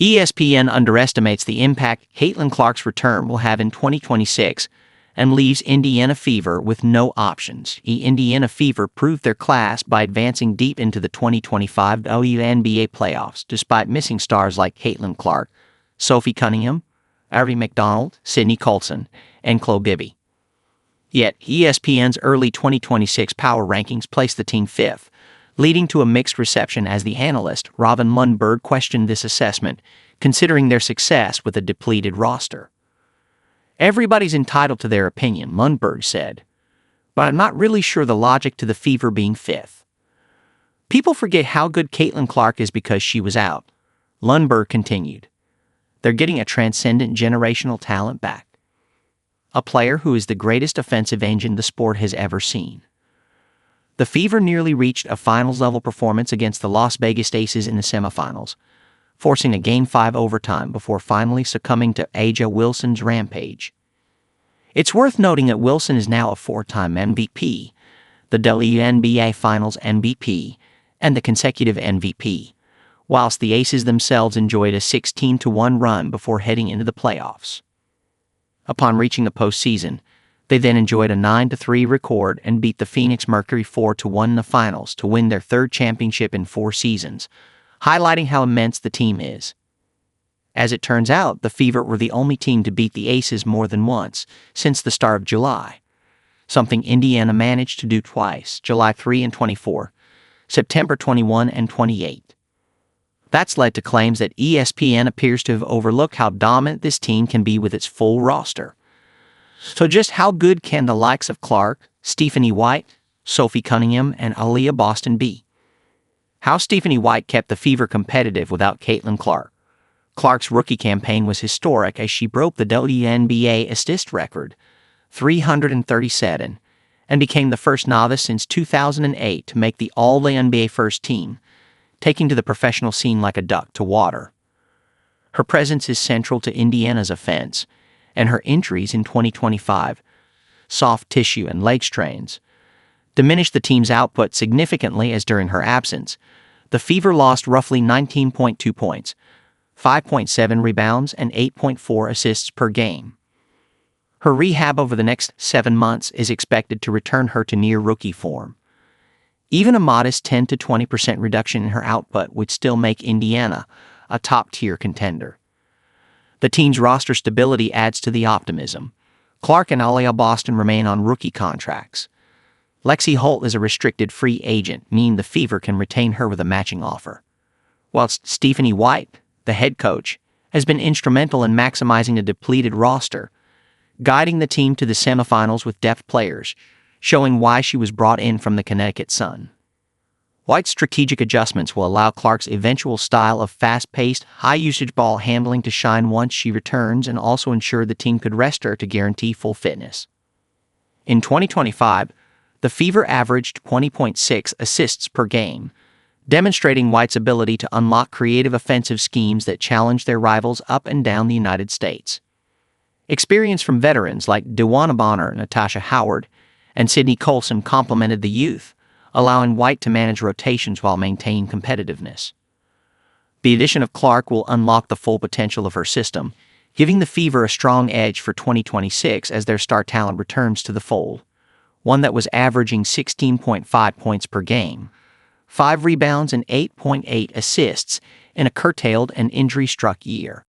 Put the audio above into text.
ESPN underestimates the impact Caitlin Clark's return will have in 2026 and leaves Indiana Fever with no options. Indiana Fever proved their class by advancing deep into the 2025 WNBA Playoffs, despite missing stars like Caitlin Clark, Sophie Cunningham, Aari McDonald, Colson, and Chloe Bibby. Yet, ESPN's early 2026 power rankings placed the team fifth, leading to a mixed reception as the analyst, Lundberg, questioned this assessment, considering their success with a depleted roster. "Everybody's entitled to their opinion," Lundberg said, "but I'm not really sure the logic to the Fever being fifth. People forget how good Caitlin Clark is because she was out," Lundberg continued. "They're getting a transcendent generational talent back. A player who is the greatest offensive engine the sport has ever seen." The Fever nearly reached a finals-level performance against the Las Vegas Aces in the semifinals, forcing a Game 5 overtime before finally succumbing to A'ja Wilson's rampage. It's worth noting that Wilson is now a four-time MVP, the WNBA Finals MVP, and the consecutive MVP, whilst the Aces themselves enjoyed a 16-1 run before heading into the playoffs. Upon reaching the postseason, they then enjoyed a 9-3 record and beat the Phoenix Mercury 4-1 in the finals to win their third championship in 4 seasons, highlighting how immense the team is. As it turns out, the Fever were the only team to beat the Aces more than once since the start of July, something Indiana managed to do twice, July 3 and 24, September 21 and 28. That's led to claims that ESPN appears to have overlooked how dominant this team can be with its full roster. So just how good can the likes of Clark, Stephanie White, Sophie Cunningham, and Aari McDonald be? How Stephanie White kept the Fever competitive without Caitlin Clark. Clark's rookie campaign was historic as she broke the WNBA assist record, 337, and became the first novice since 2008 to make the All-NBA first team, taking to the professional scene like a duck to water. Her presence is central to Indiana's offense, and her injuries in 2025, soft tissue and leg strains, diminished the team's output significantly as during her absence, the Fever lost roughly 19.2 points, 5.7 rebounds, and 8.4 assists per game. Her rehab over the next 7 months is expected to return her to near rookie form. Even a modest 10 to 20% reduction in her output would still make Indiana a top-tier contender. The team's roster stability adds to the optimism. Clark and Aari McDonald remain on rookie contracts. Lexi Holt is a restricted free agent, meaning the Fever can retain her with a matching offer. Whilst Stephanie White, the head coach, has been instrumental in maximizing a depleted roster, guiding the team to the semifinals with depth players, showing why she was brought in from the Connecticut Sun. White's strategic adjustments will allow Clark's eventual style of fast-paced, high-usage ball handling to shine once she returns and also ensure the team could rest her to guarantee full fitness. In 2025, the Fever averaged 20.6 assists per game, demonstrating White's ability to unlock creative offensive schemes that challenge their rivals up and down the United States. Experience from veterans like DeWanna Bonner, Natasha Howard, and Colson complemented the youth, allowing White to manage rotations while maintaining competitiveness. The addition of Clark will unlock the full potential of her system, giving the Fever a strong edge for 2026 as their star talent returns to the fold, one that was averaging 16.5 points per game, 5 rebounds and 8.8 assists in a curtailed and injury-struck year.